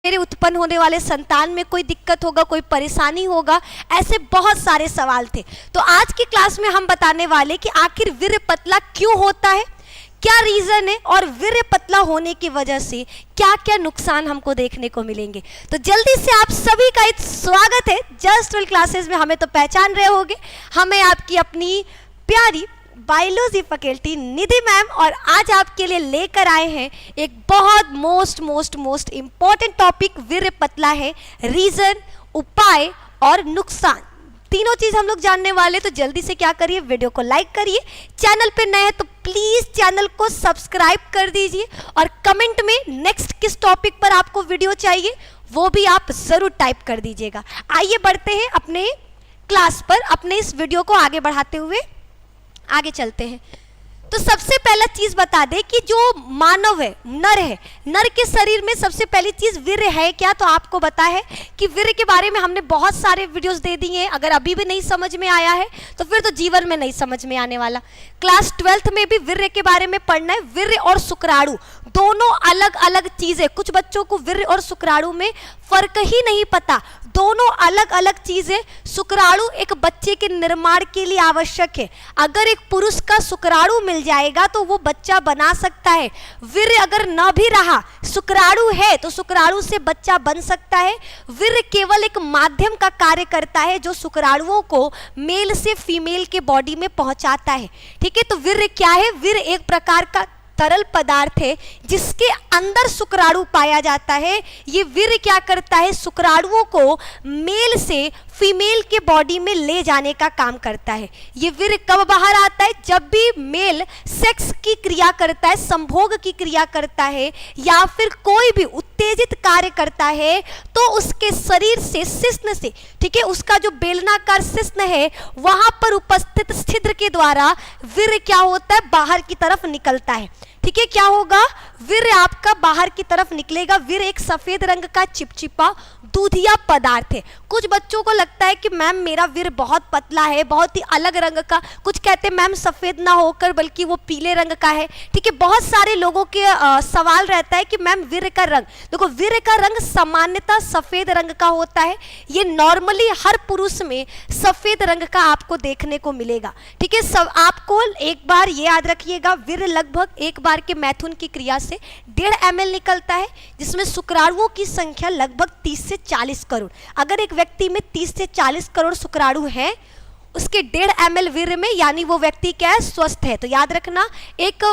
मेरे उत्पन्न होने वाले संतान में कोई दिक्कत होगा, कोई परेशानी होगा, ऐसे बहुत सारे सवाल थे। तो आज की क्लास में हम बताने वाले कि आखिर वीर्य पतला क्यों होता है, क्या रीजन है और वीर्य पतला होने की वजह से क्या क्या नुकसान हमको देखने को मिलेंगे। तो जल्दी से आप सभी का एक स्वागत है जस्ट वेल क्लासेस में। हमें तो पहचान रहे होंगे, हमें आपकी अपनी प्यारी बायोलॉजी फैकल्टी निधि मैम, और आज आपके लिए लेकर आए हैं एक बहुत मोस्ट इम्पॉर्टेंट टॉपिक। वीर्य पतला है, रीजन, उपाय और नुकसान, तीनों चीज हम लोग जानने वाले। तो जल्दी से क्या करिए, वीडियो को लाइक करिए, चैनल पे नए हैं तो प्लीज चैनल को सब्सक्राइब कर दीजिए, और कमेंट में नेक्स्ट किस टॉपिक पर आपको वीडियो चाहिए वो भी आप जरूर टाइप कर दीजिएगा। आइए बढ़ते हैं अपने क्लास पर, अपने इस वीडियो को आगे बढ़ाते हुए आगे चलते हैं। तो सबसे पहला चीज बता दें कि जो मानव है, नर है, नर के शरीर में सबसे पहली चीज वीर्य है क्या। तो आपको पता है कि वीर्य के बारे में हमने बहुत सारे वीडियोस दे दिए हैं। अगर अभी भी नहीं समझ में आया है तो फिर तो जीवन में नहीं समझ में आने वाला। क्लास 12th में भी वीर्य के बारे में पढ़ना है। वीर्य और शुक्राणु दोनों अलग अलग चीजें, कुछ बच्चों को वीर्य और शुक्राणु में फर्क ही नहीं पता, दोनों अलग अलग चीजें। शुक्राणु एक बच्चे के निर्माण के लिए आवश्यक है। अगर एक पुरुष का शुक्राणु मिल जाएगा तो वो बच्चा बना सकता है। वीर्य अगर न भी रहा, शुक्राणु है तो शुक्राणु से बच्चा बन सकता है। वीर्य केवल एक माध्यम का कार्य करता है जो शुक्राणुओं को मेल से फीमेल के बॉडी में पहुंचाता है। ठीक है, तो वीर्य क्या है? वीर्य एक प्रकार का तरल पदार्थ है जिसके अंदर शुक्राणु पाया जाता है। ये वीर्य क्या करता है? शुक्राणुओं को मेल से फीमेल के बॉडी में ले जाने का काम करता है। ये वीर्य कब बाहर आता है? जब भी मेल सेक्स की क्रिया करता है, संभोग की क्रिया करता है, या फिर कोई भी उत्तेजित कार्य करता है, तो उसके शरीर से शिश्न से, ठीक है, उसका जो बेलनाकार शिश्न है वहां पर उपस्थित छिद्र के द्वारा वीर्य क्या होता है? बाहर की तरफ निकलता है। ठीक है, क्या होगा? वीर्य आपका बाहर की तरफ निकलेगा। वीर्य एक सफेद रंग का चिपचिपा दूधिया पदार्थ है। कुछ बच्चों को लगता है कि मैम मेरा वीर्य बहुत पतला है, बहुत ही अलग रंग का। कुछ कहते हैं मैम सफेद ना होकर बल्कि वो पीले रंग का है। ठीक है, बहुत सारे लोगों के सवाल रहता है कि मैम वीर्य का रंग, देखो वीर्य का रंग सामान्यतः सफेद रंग का होता है। ये नॉर्मली हर पुरुष में सफेद रंग का आपको देखने को मिलेगा। ठीक है, सब आपको एक बार ये याद रखिएगा, वीर्य लगभग एक बार के मैथुन की क्रिया से 1.5 ml निकलता है, जिसमें शुक्राणुओं की संख्या लगभग 30 से 40 करोड़। अगर एक व्यक्ति में 30 से 40 करोड़ शुक्राणु हैं उसके 1.5 ml वीर्य में, यानी वो व्यक्ति क्या है? स्वस्थ है। तो याद रखना, एक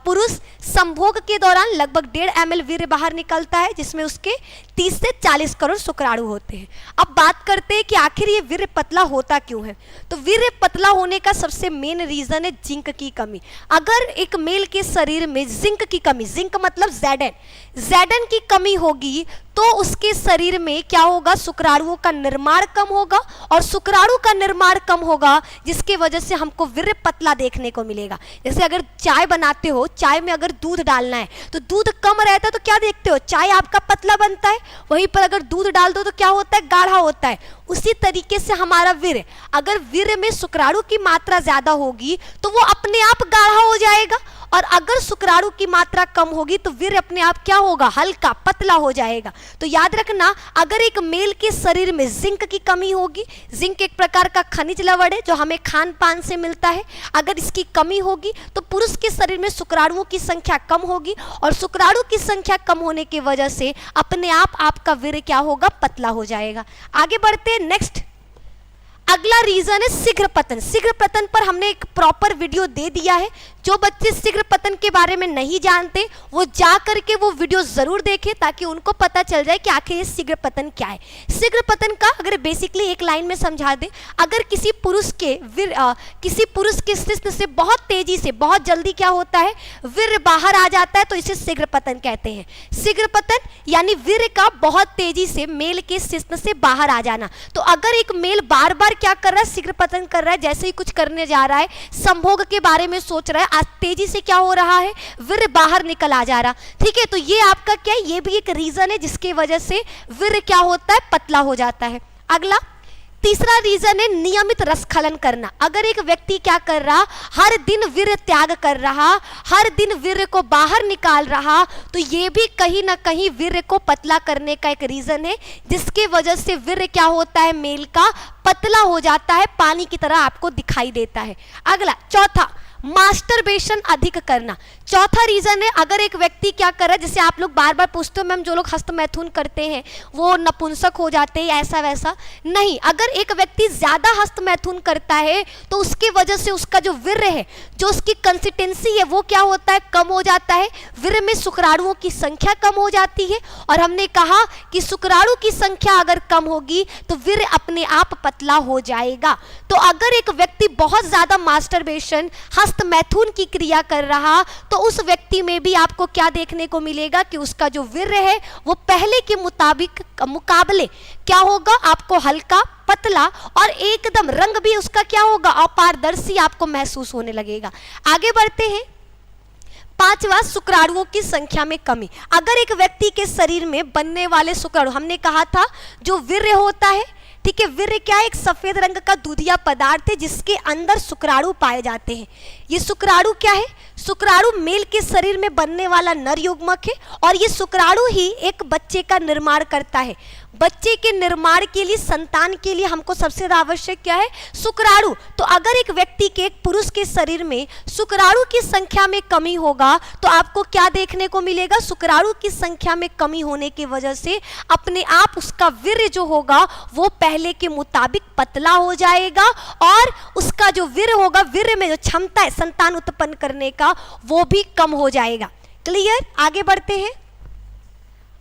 पुरुष संभोग के दौरान लगभग 1.5 ml वीर्य बाहर निकलता है, जिसमें उसके 30 से 40 करोड़ शुक्राणु होते हैं। अब बात करते हैं कि आखिर ये वीर्य पतला होता क्यों है। तो वीर्य पतला होने का सबसे मेन रीजन है जिंक की कमी। अगर एक मेल के शरीर में जिंक की कमी, जिंक मतलब Zn की कमी होगी तो उसके शरीर में क्या होगा? शुक्राणुओं का निर्माण कम होगा, और शुक्राणु का निर्माण कम होगा जिसके वजह से हमको वीर्य पतला देखने को मिलेगा। जैसे अगर चाय बनाते हो, चाय में अगर दूध डालना है तो दूध कम रहता है तो क्या देखते हो? चाय आपका पतला बनता है। वहीं पर अगर दूध डाल दो तो क्या होता है? गाढ़ा होता है। उसी तरीके से हमारा वीर्य, अगर वीर्य में शुक्राणु की मात्रा ज्यादा होगी तो वो अपने आप गाढ़ा हो जाएगा, और अगर शुक्राणु की मात्रा कम होगी तो वीर्य अपने आप क्या होगा? हल्का पतला हो जाएगा। तो याद रखना, अगर एक मेल के शरीर में जिंक की कमी होगी, जिंक एक प्रकार का खनिज लवण है जो हमें खान पान से मिलता है, अगर इसकी कमी होगी तो पुरुष के शरीर में शुक्राणुओं की संख्या कम होगी, और शुक्राणु की संख्या कम होने की वजह से अपने आप आपका वीर्य क्या होगा? पतला हो जाएगा। आगे बढ़ते हैं नेक्स्ट। अगला रीजन है शीघ्र पतन। शीघ्र पतन पर हमने एक प्रॉपर वीडियो दे दिया है। जो बच्चे शीघ्र पतन के बारे में नहीं जानते वो जा करके वो वीडियो जरूर देखें, ताकि उनको पता चल जाए कि आखिर ये शीघ्र पतन क्या है। शीघ्र पतन का अगर बेसिकली एक लाइन में समझा दें, अगर किसी पुरुष के शिश्न से बहुत तेजी से, बहुत जल्दी क्या होता है? वीर्य बाहर आ जाता है, तो इसे शीघ्र पतन कहते हैं। शीघ्र पतन यानी वीर्य का बहुत तेजी से मेल के शिश्न से बाहर आ जाना। तो अगर एक मेल बार बार क्या कर रहा है? शीघ्र पतन कर रहा है। जैसे ही कुछ करने जा रहा है, संभोग के बारे में सोच रहा है, आज तेजी से क्या हो रहा है? वीर्य बाहर निकल आ जा रहा। ठीक है, तो ये आपका क्या है? ये भी एक रीजन है जिसकी वजह से वीर्य क्या होता है? पतला हो जाता है। अगला तीसरा रीजन है नियमित रसखलन करना। अगर एक व्यक्ति क्या कर रहा, हर दिन वीर्य त्याग कर रहा, हर दिन वीर्य को बाहर निकाल रहा, तो ये भी कहीं ना कहीं वीर्य को पतला करने का एक रीजन है, जिसके वजह से वीर्य क्या होता है, मेल का पतला हो जाता है, पानी की तरह आपको दिखाई देता है। अगला चौथा, मास्टरबेशन अधिक करना। चौथा रीजन है, अगर एक व्यक्ति क्या कर रहा है, जैसे आप लोग बार बार पूछते हो मैम जो लोग हस्तमैथुन करते हैं वो नपुंसक हो जाते हैं, ऐसा वैसा नहीं। अगर एक व्यक्ति ज्यादा हस्तमैथुन करता है तो उसकी वजह से उसका जो वीर्य है, जो उसकी कंसिस्टेंसी है, वो क्या होता है, कम हो जाता है, वीर्य में शुक्राणुओं की संख्या कम हो जाती है। और हमने कहा कि शुक्राणु की संख्या अगर कम होगी तो वीर्य अपने आप पतला हो जाएगा। तो अगर एक व्यक्ति बहुत ज्यादा मास्टरबेशन, हस्तमैथुन की क्रिया कर रहा, तो उस व्यक्ति में भी आपको क्या देखने को मिलेगा कि उसका जो वीर्य है वो पहले के मुकाबले क्या होगा, आपको हल्का, पतला और एकदम रंग भी उसका क्या होगा, अपारदर्शी आपको महसूस होने लगेगा। आगे बढ़ते हैं। पांचवा, शुक्राणुओं की संख्या में कमी। अगर एक व्यक्ति के शरीर में बनने वाले शुक्राणु, हमने कहा था जो वीर्य होता है, ठीक है, वीर्य क्या है, एक सफेद रंग का दूधिया पदार्थ है जिसके अंदर शुक्राणु पाए जाते हैं। ये शुक्राणु क्या है, शुक्राणु मेल के शरीर में बनने वाला नर युग्मक है और ये शुक्राणु ही एक बच्चे का निर्माण करता है। बच्चे के निर्माण के लिए, संतान के लिए हमको सबसे ज्यादा आवश्यक क्या है, शुक्राणु। तो अगर एक व्यक्ति के, एक पुरुष के शरीर में शुक्राणु की संख्या में कमी होगा तो आपको क्या देखने को मिलेगा, शुक्राणु की संख्या में कमी होने की वजह से अपने आप उसका वीर्य जो होगा वो पहले के मुताबिक पतला हो जाएगा और उसका जो वीर्य होगा, वीर्य में जो क्षमता है संतान उत्पन्न करने का, वो भी कम हो जाएगा। क्लियर? आगे बढ़ते हैं।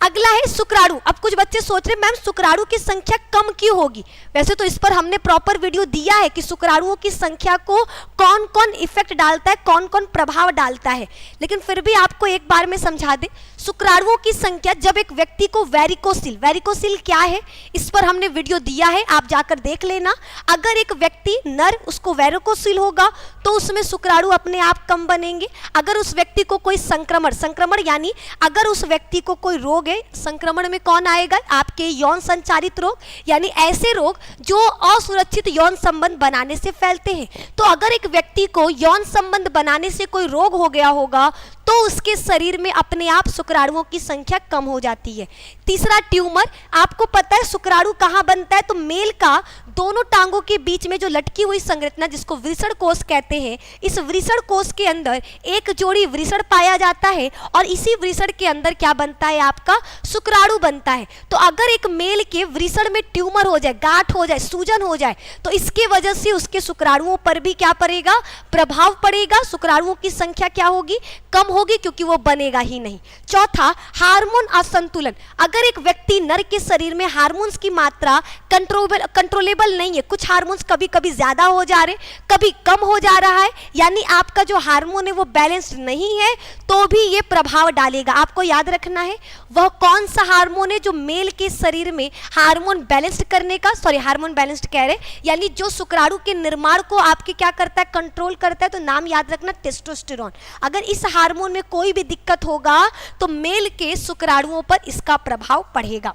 अगला है शुक्राणु। अब कुछ बच्चे सोच रहे मैम शुक्राणु की संख्या कम क्यों होगी, वैसे तो इस पर हमने प्रॉपर वीडियो दिया है कि शुक्राणुओं की संख्या को कौन कौन इफेक्ट डालता है, कौन कौन प्रभाव डालता है, लेकिन फिर भी आपको एक बार में समझा दे। शुक्राणुओं की संख्या, जब एक व्यक्ति को वेरिकोसिल, वेरिकोसिल क्या है इस पर हमने वीडियो दिया है, आप जाकर देख लेना। अगर एक व्यक्ति नर, उसको वेरिकोसिल होगा तो उसमें शुक्राणु अपने आप कम बनेंगे। अगर उस व्यक्ति को कोई संक्रमण, संक्रमण यानी अगर उस व्यक्ति को कोई रोग है, संक्रमण में कौन आएगा, आपके यौन संचारित रोग, यानी ऐसे रोग जो असुरक्षित यौन संबंध बनाने से फैलते हैं। तो अगर एक व्यक्ति को यौन संबंध बनाने से कोई रोग हो गया होगा तो उसके शरीर में अपने आप शुक्राणुओं की संख्या कम हो जाती है। तीसरा, ट्यूमर। आपको पता है शुक्राणु कहाँ बनता है, तो मेल का दोनों टांगों के बीच में जो लटकी हुई संरचना जिसको वृषण कोष कहते हैं, इस वृषण कोष के अंदर एक जोड़ी वृषण पाया जाता है और इसी वृषण के अंदर क्या बनता है, आपका शुक्राणु बनता है। तो अगर एक मेल के वृषण में ट्यूमर हो जाए, गांठ हो जाए, सूजन हो जाए, तो इसके वजह से उसके शुक्राणुओं पर भी क्या पड़ेगा, प्रभाव पड़ेगा। शुक्राणुओं की संख्या क्या होगी, कम होगी, क्योंकि वो बनेगा ही नहीं। चौथा, हार्मोन असंतुलन। अगर एक व्यक्ति नर के शरीर में हार्मोन्स की मात्रा कंट्रोलेबल नहीं है, कुछ हार्मोन्स कभी कभी ज्यादा हो जा रहे, कभी कम हो जा रहा है, यानी आपका जो हार्मोन है वो बैलेंस्ड नहीं है, तो भी ये प्रभाव डालेगा। आपको याद रखना है वह कौन सा हार्मोन है जो मेल के शरीर में हार्मोन बैलेंस्ड करने का, हार्मोन बैलेंस्ड कह रहे, यानी जो शुक्राणु के निर्माण को आपके क्या करता है, कंट्रोल करता है। तो नाम याद रखना, टेस्टोस्टेरोन। अगर इस हार्मोन में कोई भी दिक्कत होगा तो मेल के शुक्राणुओं पर इसका प्रभाव पड़ेगा।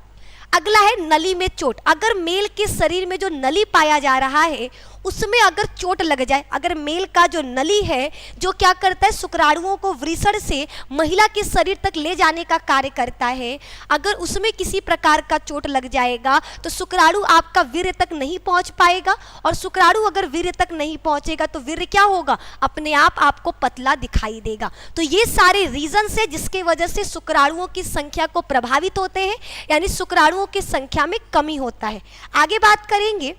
अगला है नली में चोट। अगर मेल के शरीर में जो नली पाया जा रहा है उसमें अगर चोट लग जाए, अगर मेल का जो नली है जो क्या करता है, शुक्राणुओं को वृषण से महिला के शरीर तक ले जाने का कार्य करता है, अगर उसमें किसी प्रकार का चोट लग जाएगा तो शुक्राणु आपका वीर्य तक नहीं पहुंच पाएगा, और शुक्राणु अगर वीर्य तक नहीं पहुंचेगा तो वीर्य क्या होगा, अपने आप आपको पतला दिखाई देगा। तो ये सारे रीजन है जिसके वजह से शुक्राणुओं की संख्या को प्रभावित होते हैं, यानी शुक्राणुओं की संख्या में कमी होता है। आगे बात करेंगे।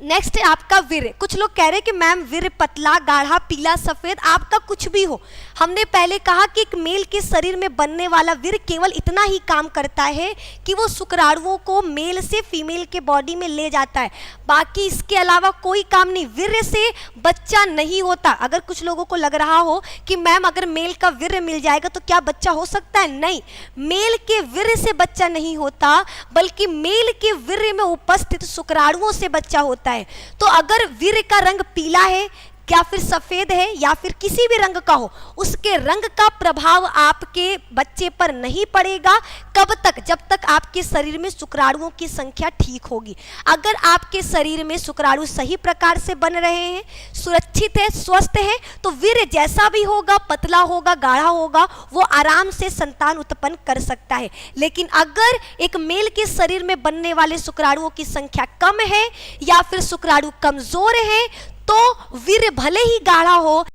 नेक्स्ट है आपका वीर्य। कुछ लोग कह रहे हैं कि मैम वीर्य पतला, गाढ़ा, पीला, सफेद, आपका कुछ भी हो। हमने पहले कहा कि एक मेल के शरीर में बनने वाला वीर्य केवल इतना ही काम करता है कि वो शुक्राणुओं को मेल से फीमेल के बॉडी में ले जाता है, बाकी इसके अलावा कोई काम नहीं। वीर्य से बच्चा नहीं होता। अगर कुछ लोगों को लग रहा हो कि मैम अगर मेल का वीर्य मिल जाएगा तो क्या बच्चा हो सकता है, नहीं, मेल के वीर्य से बच्चा नहीं होता, बल्कि मेल के वीर्य में उपस्थित शुक्राणुओं से बच्चा होता है। तो अगर वीर्य का रंग पीला है, क्या फिर सफेद है या फिर किसी भी रंग का हो, उसके रंग का प्रभाव आपके बच्चे पर नहीं पड़ेगा। कब तक? जब तक आपके शरीर में शुक्राणुओं की संख्या ठीक होगी। अगर आपके शरीर में शुक्राणु सही प्रकार से बन रहे हैं, सुरक्षित है, स्वस्थ है, तो वीर्य जैसा भी होगा, पतला होगा, गाढ़ा होगा, वो आराम से संतान उत्पन्न कर सकता है। लेकिन अगर एक मेल के शरीर में बनने वाले शुक्राणुओं की संख्या कम है या फिर शुक्राणु कमजोर है, तो वीर्य भले ही गाढ़ा हो